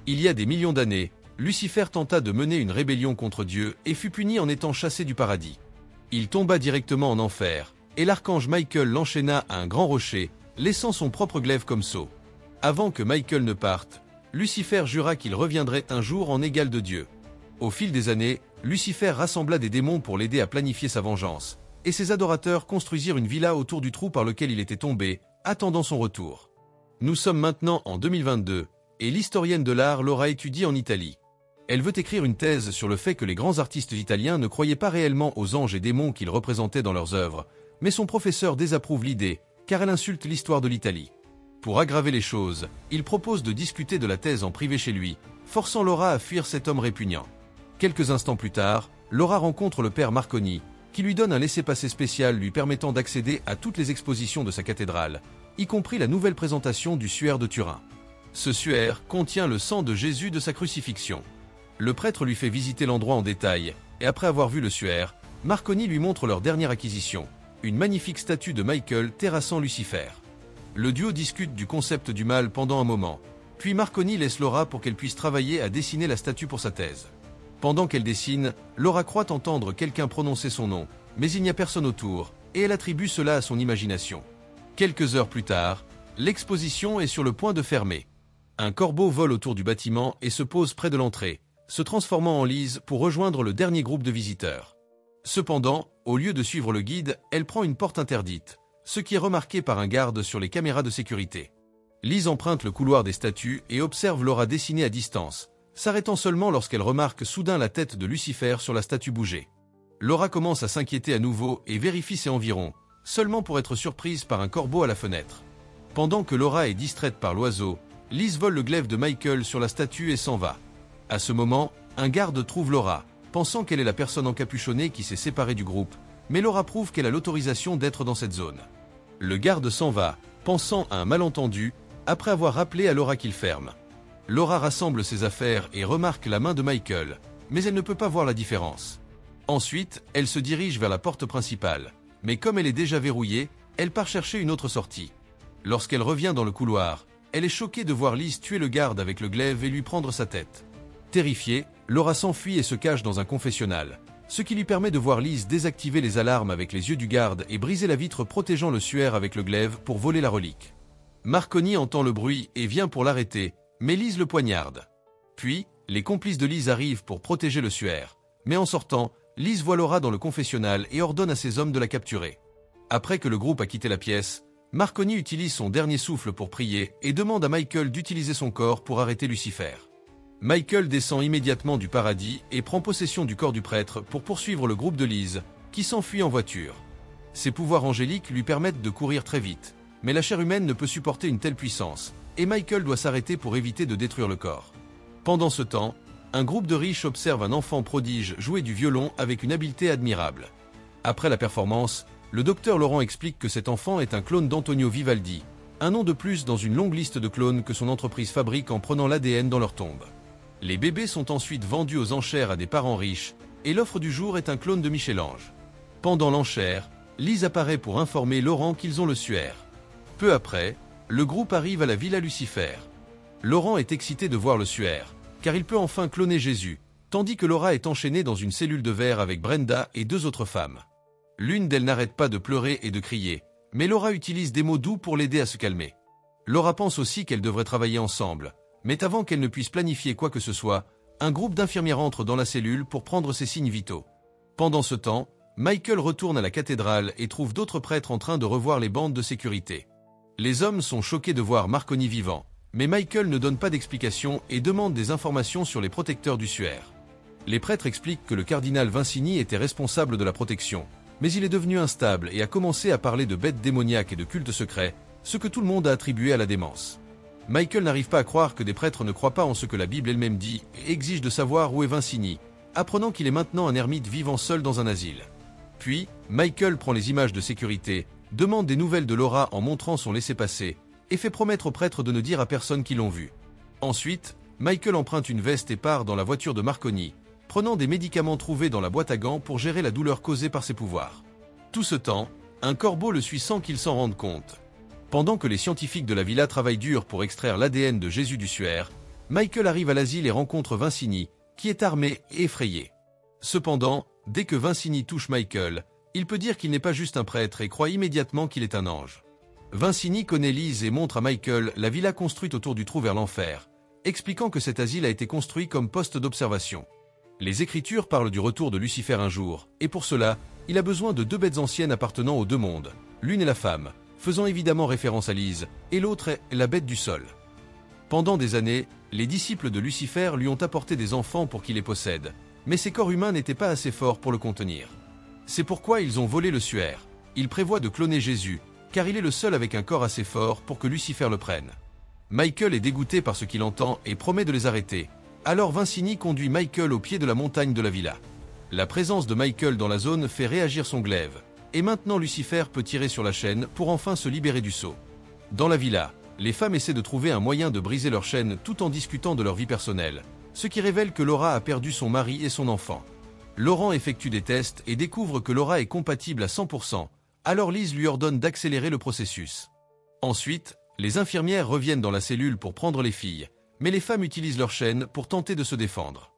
Il y a des millions d'années, Lucifer tenta de mener une rébellion contre Dieu et fut puni en étant chassé du paradis. Il tomba directement en enfer, et l'archange Michael l'enchaîna à un grand rocher, laissant son propre glaive comme sceau. Avant que Michael ne parte, Lucifer jura qu'il reviendrait un jour en égal de Dieu. Au fil des années, Lucifer rassembla des démons pour l'aider à planifier sa vengeance, et ses adorateurs construisirent une villa autour du trou par lequel il était tombé, attendant son retour. Nous sommes maintenant en 2022, et l'historienne de l'art Laura étudie en Italie. Elle veut écrire une thèse sur le fait que les grands artistes italiens ne croyaient pas réellement aux anges et démons qu'ils représentaient dans leurs œuvres, mais son professeur désapprouve l'idée, car elle insulte l'histoire de l'Italie. Pour aggraver les choses, il propose de discuter de la thèse en privé chez lui, forçant Laura à fuir cet homme répugnant. Quelques instants plus tard, Laura rencontre le père Marconi, qui lui donne un laissez-passer spécial lui permettant d'accéder à toutes les expositions de sa cathédrale, y compris la nouvelle présentation du suaire de Turin. Ce suaire contient le sang de Jésus de sa crucifixion. Le prêtre lui fait visiter l'endroit en détail, et après avoir vu le suaire, Marconi lui montre leur dernière acquisition, une magnifique statue de Michael terrassant Lucifer. Le duo discute du concept du mal pendant un moment, puis Marconi laisse Laura pour qu'elle puisse travailler à dessiner la statue pour sa thèse. Pendant qu'elle dessine, Laura croit entendre quelqu'un prononcer son nom, mais il n'y a personne autour, et elle attribue cela à son imagination. Quelques heures plus tard, l'exposition est sur le point de fermer. Un corbeau vole autour du bâtiment et se pose près de l'entrée, se transformant en Lise pour rejoindre le dernier groupe de visiteurs. Cependant, au lieu de suivre le guide, elle prend une porte interdite, ce qui est remarqué par un garde sur les caméras de sécurité. Lise emprunte le couloir des statues et observe Laura dessiner à distance, s'arrêtant seulement lorsqu'elle remarque soudain la tête de Lucifer sur la statue bouger. Laura commence à s'inquiéter à nouveau et vérifie ses environs, seulement pour être surprise par un corbeau à la fenêtre. Pendant que Laura est distraite par l'oiseau, Lise vole le glaive de Michael sur la statue et s'en va. À ce moment, un garde trouve Laura, pensant qu'elle est la personne encapuchonnée qui s'est séparée du groupe, mais Laura prouve qu'elle a l'autorisation d'être dans cette zone. Le garde s'en va, pensant à un malentendu, après avoir rappelé à Laura qu'il ferme. Laura rassemble ses affaires et remarque la main de Michael, mais elle ne peut pas voir la différence. Ensuite, elle se dirige vers la porte principale, mais comme elle est déjà verrouillée, elle part chercher une autre sortie. Lorsqu'elle revient dans le couloir, elle est choquée de voir Lise tuer le garde avec le glaive et lui prendre sa tête. Terrifiée, Laura s'enfuit et se cache dans un confessionnal, ce qui lui permet de voir Lise désactiver les alarmes avec les yeux du garde et briser la vitre protégeant le suaire avec le glaive pour voler la relique. Marconi entend le bruit et vient pour l'arrêter, mais Lise le poignarde. Puis, les complices de Lise arrivent pour protéger le suaire, mais en sortant, Lise voit Laura dans le confessionnal et ordonne à ses hommes de la capturer. Après que le groupe a quitté la pièce, Marconi utilise son dernier souffle pour prier et demande à Michael d'utiliser son corps pour arrêter Lucifer. Michael descend immédiatement du paradis et prend possession du corps du prêtre pour poursuivre le groupe de Lise, qui s'enfuit en voiture. Ses pouvoirs angéliques lui permettent de courir très vite, mais la chair humaine ne peut supporter une telle puissance, et Michael doit s'arrêter pour éviter de détruire le corps. Pendant ce temps, un groupe de riches observe un enfant prodige jouer du violon avec une habileté admirable. Après la performance, le docteur Laurent explique que cet enfant est un clone d'Antonio Vivaldi, un nom de plus dans une longue liste de clones que son entreprise fabrique en prenant l'ADN dans leur tombe. Les bébés sont ensuite vendus aux enchères à des parents riches, et l'offre du jour est un clone de Michel-Ange. Pendant l'enchère, Lise apparaît pour informer Laurent qu'ils ont le suaire. Peu après, le groupe arrive à la Villa Lucifer. Laurent est excité de voir le suaire, car il peut enfin cloner Jésus, tandis que Laura est enchaînée dans une cellule de verre avec Brenda et deux autres femmes. L'une d'elles n'arrête pas de pleurer et de crier, mais Laura utilise des mots doux pour l'aider à se calmer. Laura pense aussi qu'elles devraient travailler ensemble, mais avant qu'elle ne puisse planifier quoi que ce soit, un groupe d'infirmières entre dans la cellule pour prendre ses signes vitaux. Pendant ce temps, Michael retourne à la cathédrale et trouve d'autres prêtres en train de revoir les bandes de sécurité. Les hommes sont choqués de voir Marconi vivant, mais Michael ne donne pas d'explication et demande des informations sur les protecteurs du suaire. Les prêtres expliquent que le cardinal Vincini était responsable de la protection, mais il est devenu instable et a commencé à parler de bêtes démoniaques et de cultes secrets, ce que tout le monde a attribué à la démence. Michael n'arrive pas à croire que des prêtres ne croient pas en ce que la Bible elle-même dit et exige de savoir où est Vincini, apprenant qu'il est maintenant un ermite vivant seul dans un asile. Puis, Michael prend les images de sécurité, demande des nouvelles de Laura en montrant son laissez-passer, et fait promettre aux prêtres de ne dire à personne qu'ils l'ont vu. Ensuite, Michael emprunte une veste et part dans la voiture de Marconi, prenant des médicaments trouvés dans la boîte à gants pour gérer la douleur causée par ses pouvoirs. Tout ce temps, un corbeau le suit sans qu'il s'en rende compte. Pendant que les scientifiques de la villa travaillent dur pour extraire l'ADN de Jésus du suaire, Michael arrive à l'asile et rencontre Vincini, qui est armé et effrayé. Cependant, dès que Vincini touche Michael, il peut dire qu'il n'est pas juste un prêtre et croit immédiatement qu'il est un ange. Vincini connaît Lise et montre à Michael la villa construite autour du trou vers l'enfer, expliquant que cet asile a été construit comme poste d'observation. Les Écritures parlent du retour de Lucifer un jour, et pour cela, il a besoin de 2 bêtes anciennes appartenant aux 2 mondes, l'une est la femme, faisant évidemment référence à Lise, et l'autre est la bête du sol. Pendant des années, les disciples de Lucifer lui ont apporté des enfants pour qu'il les possède, mais ses corps humains n'étaient pas assez forts pour le contenir. C'est pourquoi ils ont volé le suaire. Ils prévoient de cloner Jésus, car il est le seul avec un corps assez fort pour que Lucifer le prenne. Michael est dégoûté par ce qu'il entend et promet de les arrêter. Alors Vincini conduit Michael au pied de la montagne de la villa. La présence de Michael dans la zone fait réagir son glaive, et maintenant Lucifer peut tirer sur la chaîne pour enfin se libérer du sceau. Dans la villa, les femmes essaient de trouver un moyen de briser leur chaîne tout en discutant de leur vie personnelle, ce qui révèle que Laura a perdu son mari et son enfant. Laurent effectue des tests et découvre que Laura est compatible à 100%, alors Lise lui ordonne d'accélérer le processus. Ensuite, les infirmières reviennent dans la cellule pour prendre les filles, mais les femmes utilisent leur chaîne pour tenter de se défendre.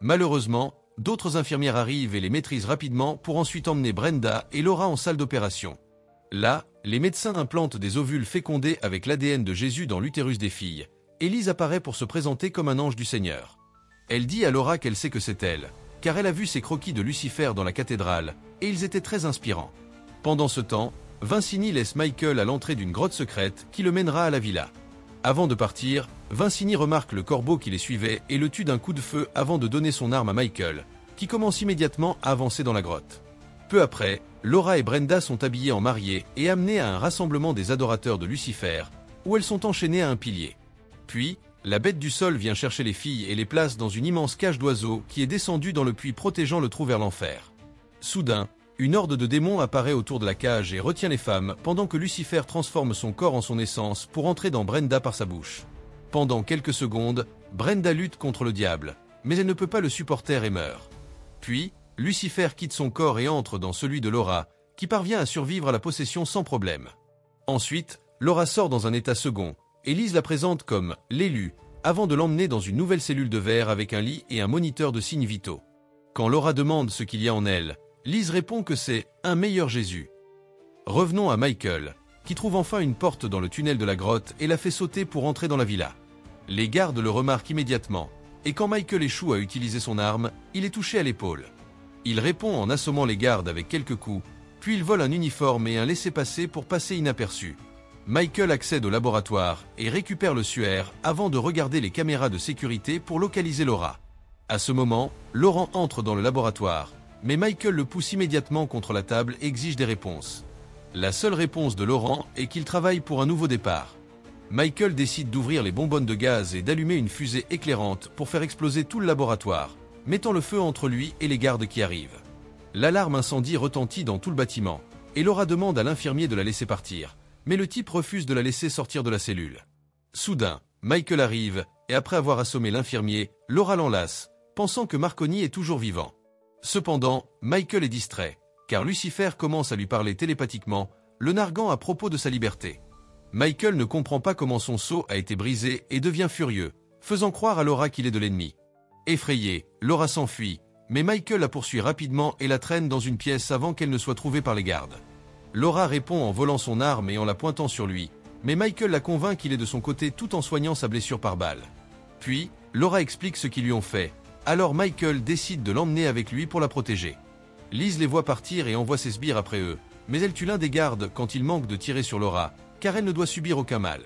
Malheureusement, d'autres infirmières arrivent et les maîtrisent rapidement pour ensuite emmener Brenda et Laura en salle d'opération. Là, les médecins implantent des ovules fécondés avec l'ADN de Jésus dans l'utérus des filles, et Lise apparaît pour se présenter comme un ange du Seigneur. Elle dit à Laura qu'elle sait que c'est elle, car elle a vu ses croquis de Lucifer dans la cathédrale, et ils étaient très inspirants. Pendant ce temps, Vincini laisse Michael à l'entrée d'une grotte secrète qui le mènera à la villa. Avant de partir, Vincini remarque le corbeau qui les suivait et le tue d'un coup de feu avant de donner son arme à Michael, qui commence immédiatement à avancer dans la grotte. Peu après, Laura et Brenda sont habillées en mariées et amenées à un rassemblement des adorateurs de Lucifer, où elles sont enchaînées à un pilier. Puis, la bête du sol vient chercher les filles et les place dans une immense cage d'oiseaux qui est descendue dans le puits protégeant le trou vers l'enfer. Soudain, une horde de démons apparaît autour de la cage et retient les femmes pendant que Lucifer transforme son corps en son essence pour entrer dans Brenda par sa bouche. Pendant quelques secondes, Brenda lutte contre le diable, mais elle ne peut pas le supporter et meurt. Puis, Lucifer quitte son corps et entre dans celui de Laura, qui parvient à survivre à la possession sans problème. Ensuite, Laura sort dans un état second, et Lise la présente comme « l'élu », avant de l'emmener dans une nouvelle cellule de verre avec un lit et un moniteur de signes vitaux. Quand Laura demande ce qu'il y a en elle, Lise répond que c'est « un meilleur Jésus ». Revenons à Michael, qui trouve enfin une porte dans le tunnel de la grotte et la fait sauter pour entrer dans la villa. Les gardes le remarquent immédiatement, et quand Michael échoue à utiliser son arme, il est touché à l'épaule. Il répond en assommant les gardes avec quelques coups, puis il vole un uniforme et un laissez-passer pour passer inaperçu. Michael accède au laboratoire et récupère le suaire avant de regarder les caméras de sécurité pour localiser Laura. À ce moment, Laurent entre dans le laboratoire, mais Michael le pousse immédiatement contre la table et exige des réponses. La seule réponse de Laurent est qu'il travaille pour un nouveau départ. Michael décide d'ouvrir les bonbonnes de gaz et d'allumer une fusée éclairante pour faire exploser tout le laboratoire, mettant le feu entre lui et les gardes qui arrivent. L'alarme incendie retentit dans tout le bâtiment, et Laura demande à l'infirmier de la laisser partir, mais le type refuse de la laisser sortir de la cellule. Soudain, Michael arrive, et après avoir assommé l'infirmier, Laura l'enlace, pensant que Marconi est toujours vivant. Cependant, Michael est distrait, car Lucifer commence à lui parler télépathiquement, le narguant à propos de sa liberté. Michael ne comprend pas comment son sceau a été brisé et devient furieux, faisant croire à Laura qu'il est de l'ennemi. Effrayée, Laura s'enfuit, mais Michael la poursuit rapidement et la traîne dans une pièce avant qu'elle ne soit trouvée par les gardes. Laura répond en volant son arme et en la pointant sur lui, mais Michael la convainc qu'il est de son côté tout en soignant sa blessure par balle. Puis, Laura explique ce qu'ils lui ont fait, alors Michael décide de l'emmener avec lui pour la protéger. Lise les voit partir et envoie ses sbires après eux, mais elle tue l'un des gardes quand il manque de tirer sur Laura, car elle ne doit subir aucun mal.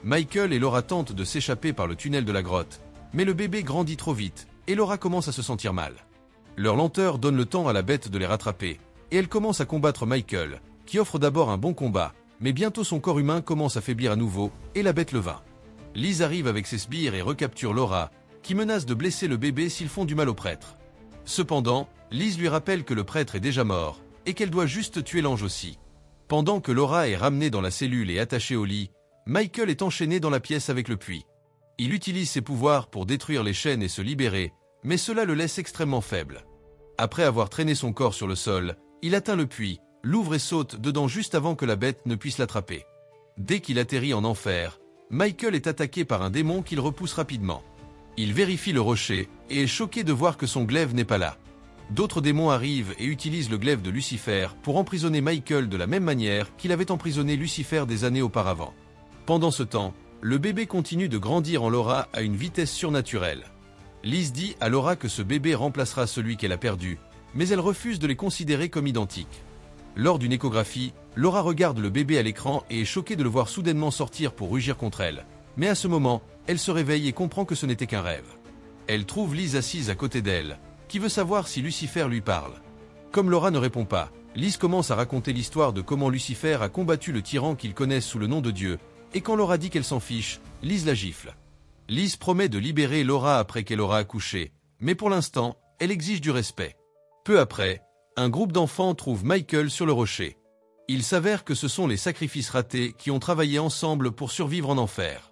Michael et Laura tentent de s'échapper par le tunnel de la grotte, mais le bébé grandit trop vite, et Laura commence à se sentir mal. Leur lenteur donne le temps à la bête de les rattraper, et elle commence à combattre Michael, qui offre d'abord un bon combat, mais bientôt son corps humain commence à faiblir à nouveau, et la bête le vainc. Lise arrive avec ses sbires et recapture Laura, qui menace de blesser le bébé s'ils font du mal au prêtre. Cependant, Lise lui rappelle que le prêtre est déjà mort, et qu'elle doit juste tuer l'ange aussi. Pendant que Laura est ramenée dans la cellule et attachée au lit, Michael est enchaîné dans la pièce avec le puits. Il utilise ses pouvoirs pour détruire les chaînes et se libérer, mais cela le laisse extrêmement faible. Après avoir traîné son corps sur le sol, il atteint le puits, l'ouvre et saute dedans juste avant que la bête ne puisse l'attraper. Dès qu'il atterrit en enfer, Michael est attaqué par un démon qu'il repousse rapidement. Il vérifie le rocher et est choqué de voir que son glaive n'est pas là. D'autres démons arrivent et utilisent le glaive de Lucifer pour emprisonner Michael de la même manière qu'il avait emprisonné Lucifer des années auparavant. Pendant ce temps, le bébé continue de grandir en Laura à une vitesse surnaturelle. Liz dit à Laura que ce bébé remplacera celui qu'elle a perdu, mais elle refuse de les considérer comme identiques. Lors d'une échographie, Laura regarde le bébé à l'écran et est choquée de le voir soudainement sortir pour rugir contre elle. Mais à ce moment, elle se réveille et comprend que ce n'était qu'un rêve. Elle trouve Liz assise à côté d'elle, qui veut savoir si Lucifer lui parle. Comme Laura ne répond pas, Liz commence à raconter l'histoire de comment Lucifer a combattu le tyran qu'ils connaissent sous le nom de Dieu, et quand Laura dit qu'elle s'en fiche, Liz la gifle. Liz promet de libérer Laura après qu'elle aura accouché, mais pour l'instant, elle exige du respect. Peu après, un groupe d'enfants trouve Michael sur le rocher. Il s'avère que ce sont les sacrifices ratés qui ont travaillé ensemble pour survivre en enfer.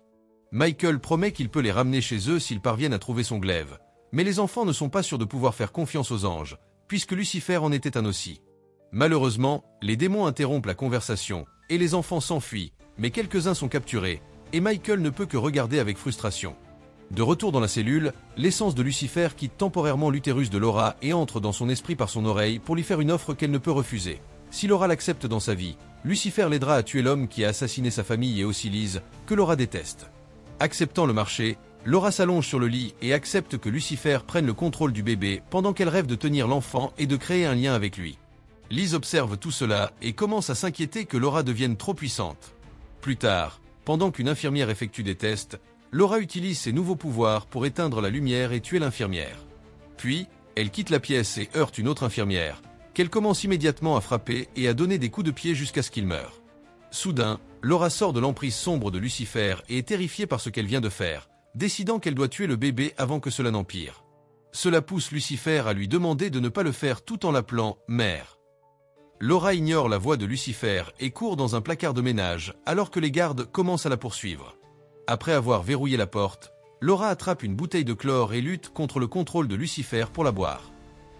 Michael promet qu'il peut les ramener chez eux s'ils parviennent à trouver son glaive, mais les enfants ne sont pas sûrs de pouvoir faire confiance aux anges, puisque Lucifer en était un aussi. Malheureusement, les démons interrompent la conversation, et les enfants s'enfuient, mais quelques-uns sont capturés, et Michael ne peut que regarder avec frustration. De retour dans la cellule, l'essence de Lucifer quitte temporairement l'utérus de Laura et entre dans son esprit par son oreille pour lui faire une offre qu'elle ne peut refuser. Si Laura l'accepte dans sa vie, Lucifer l'aidera à tuer l'homme qui a assassiné sa famille et aussi Liz, que Laura déteste. Acceptant le marché, Laura s'allonge sur le lit et accepte que Lucifer prenne le contrôle du bébé pendant qu'elle rêve de tenir l'enfant et de créer un lien avec lui. Liz observe tout cela et commence à s'inquiéter que Laura devienne trop puissante. Plus tard, pendant qu'une infirmière effectue des tests, Laura utilise ses nouveaux pouvoirs pour éteindre la lumière et tuer l'infirmière. Puis, elle quitte la pièce et heurte une autre infirmière, qu'elle commence immédiatement à frapper et à donner des coups de pied jusqu'à ce qu'il meure. Soudain, Laura sort de l'emprise sombre de Lucifer et est terrifiée par ce qu'elle vient de faire, décidant qu'elle doit tuer le bébé avant que cela n'empire. Cela pousse Lucifer à lui demander de ne pas le faire tout en l'appelant « mère ». Laura ignore la voix de Lucifer et court dans un placard de ménage alors que les gardes commencent à la poursuivre. Après avoir verrouillé la porte, Laura attrape une bouteille de chlore et lutte contre le contrôle de Lucifer pour la boire.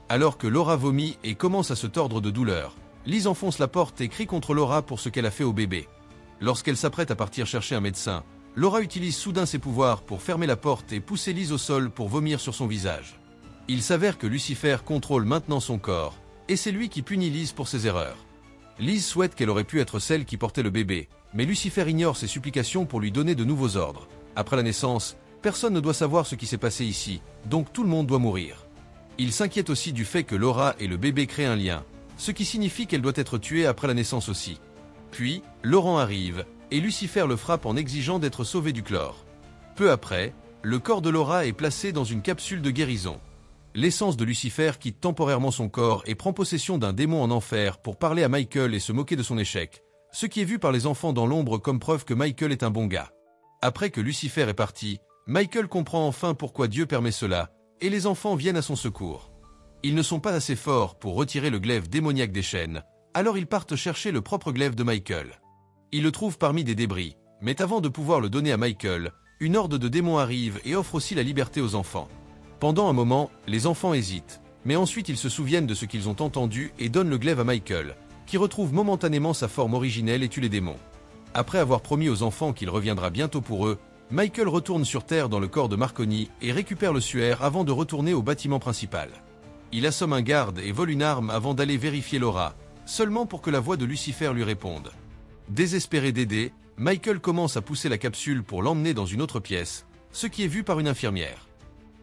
Alors que Laura vomit et commence à se tordre de douleur, Liz enfonce la porte et crie contre Laura pour ce qu'elle a fait au bébé. Lorsqu'elle s'apprête à partir chercher un médecin, Laura utilise soudain ses pouvoirs pour fermer la porte et pousser Liz au sol pour vomir sur son visage. Il s'avère que Lucifer contrôle maintenant son corps, et c'est lui qui punit Liz pour ses erreurs. Liz souhaite qu'elle aurait pu être celle qui portait le bébé, mais Lucifer ignore ses supplications pour lui donner de nouveaux ordres. Après la naissance, personne ne doit savoir ce qui s'est passé ici, donc tout le monde doit mourir. Il s'inquiète aussi du fait que Laura et le bébé créent un lien, ce qui signifie qu'elle doit être tuée après la naissance aussi. Puis, Laurent arrive, et Lucifer le frappe en exigeant d'être sauvé du chlore. Peu après, le corps de Laura est placé dans une capsule de guérison. L'essence de Lucifer quitte temporairement son corps et prend possession d'un démon en enfer pour parler à Michael et se moquer de son échec, ce qui est vu par les enfants dans l'ombre comme preuve que Michael est un bon gars. Après que Lucifer est parti, Michael comprend enfin pourquoi Dieu permet cela, et les enfants viennent à son secours. Ils ne sont pas assez forts pour retirer le glaive démoniaque des chaînes, alors ils partent chercher le propre glaive de Michael. Ils le trouvent parmi des débris, mais avant de pouvoir le donner à Michael, une horde de démons arrive et offre aussi la liberté aux enfants. Pendant un moment, les enfants hésitent, mais ensuite ils se souviennent de ce qu'ils ont entendu et donnent le glaive à Michael, qui retrouve momentanément sa forme originelle et tue les démons. Après avoir promis aux enfants qu'il reviendra bientôt pour eux, Michael retourne sur Terre dans le corps de Marconi et récupère le suaire avant de retourner au bâtiment principal. Il assomme un garde et vole une arme avant d'aller vérifier Laura, seulement pour que la voix de Lucifer lui réponde. Désespéré d'aider, Michael commence à pousser la capsule pour l'emmener dans une autre pièce, ce qui est vu par une infirmière.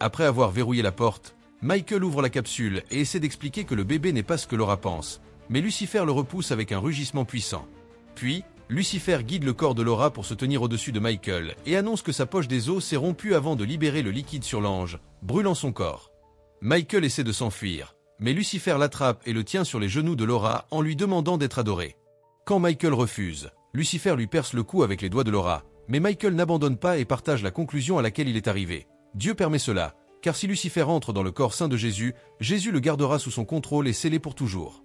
Après avoir verrouillé la porte, Michael ouvre la capsule et essaie d'expliquer que le bébé n'est pas ce que Laura pense, mais Lucifer le repousse avec un rugissement puissant. Puis, Lucifer guide le corps de Laura pour se tenir au-dessus de Michael et annonce que sa poche des os s'est rompue avant de libérer le liquide sur l'ange, brûlant son corps. Michael essaie de s'enfuir, mais Lucifer l'attrape et le tient sur les genoux de Laura en lui demandant d'être adoré. Quand Michael refuse, Lucifer lui perce le cou avec les doigts de Laura, mais Michael n'abandonne pas et partage la conclusion à laquelle il est arrivé. Dieu permet cela, car si Lucifer entre dans le corps saint de Jésus, Jésus le gardera sous son contrôle et scellé pour toujours.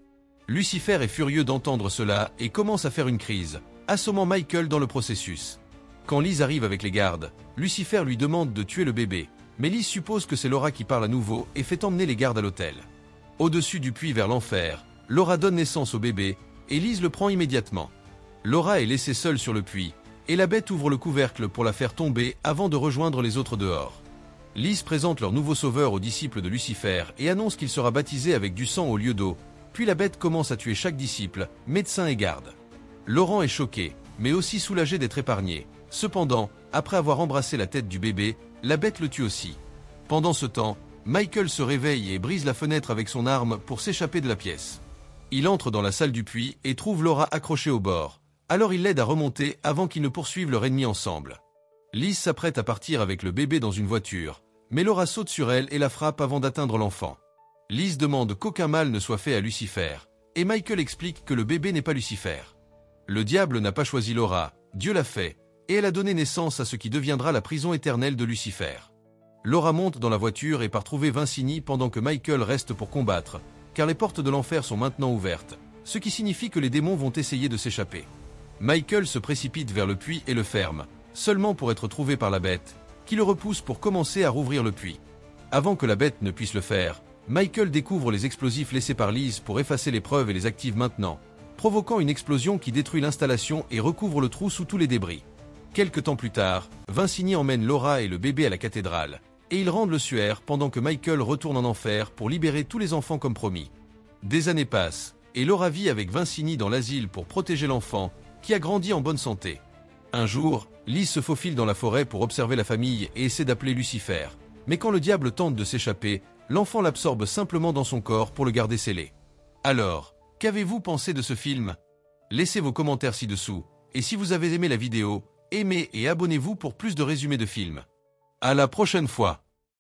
Lucifer est furieux d'entendre cela et commence à faire une crise, assommant Michael dans le processus. Quand Liz arrive avec les gardes, Lucifer lui demande de tuer le bébé, mais Liz suppose que c'est Laura qui parle à nouveau et fait emmener les gardes à l'hôtel. Au-dessus du puits vers l'enfer, Laura donne naissance au bébé et Liz le prend immédiatement. Laura est laissée seule sur le puits, et la bête ouvre le couvercle pour la faire tomber avant de rejoindre les autres dehors. Lise présente leur nouveau sauveur aux disciples de Lucifer et annonce qu'il sera baptisé avec du sang au lieu d'eau, puis la bête commence à tuer chaque disciple, médecin et garde. Laurent est choqué, mais aussi soulagé d'être épargné. Cependant, après avoir embrassé la tête du bébé, la bête le tue aussi. Pendant ce temps, Michael se réveille et brise la fenêtre avec son arme pour s'échapper de la pièce. Il entre dans la salle du puits et trouve Laura accrochée au bord. Alors il l'aide à remonter avant qu'ils ne poursuivent leur ennemi ensemble. Lise s'apprête à partir avec le bébé dans une voiture, mais Laura saute sur elle et la frappe avant d'atteindre l'enfant. Lise demande qu'aucun mal ne soit fait à Lucifer, et Michael explique que le bébé n'est pas Lucifer. Le diable n'a pas choisi Laura, Dieu l'a fait, et elle a donné naissance à ce qui deviendra la prison éternelle de Lucifer. Laura monte dans la voiture et part trouver Vincini pendant que Michael reste pour combattre, car les portes de l'enfer sont maintenant ouvertes, ce qui signifie que les démons vont essayer de s'échapper. Michael se précipite vers le puits et le ferme, seulement pour être trouvé par la bête, qui le repousse pour commencer à rouvrir le puits. Avant que la bête ne puisse le faire, Michael découvre les explosifs laissés par Lise pour effacer les preuves et les active maintenant, provoquant une explosion qui détruit l'installation et recouvre le trou sous tous les débris. Quelque temps plus tard, Vincini emmène Laura et le bébé à la cathédrale, et ils rendent le suaire pendant que Michael retourne en enfer pour libérer tous les enfants comme promis. Des années passent, et Laura vit avec Vincini dans l'asile pour protéger l'enfant, qui a grandi en bonne santé. Un jour, Lise se faufile dans la forêt pour observer la famille et essaie d'appeler Lucifer. Mais quand le diable tente de s'échapper, l'enfant l'absorbe simplement dans son corps pour le garder scellé. Alors, qu'avez-vous pensé de ce film? Laissez vos commentaires ci-dessous, et si vous avez aimé la vidéo, aimez et abonnez-vous pour plus de résumés de films. À la prochaine fois.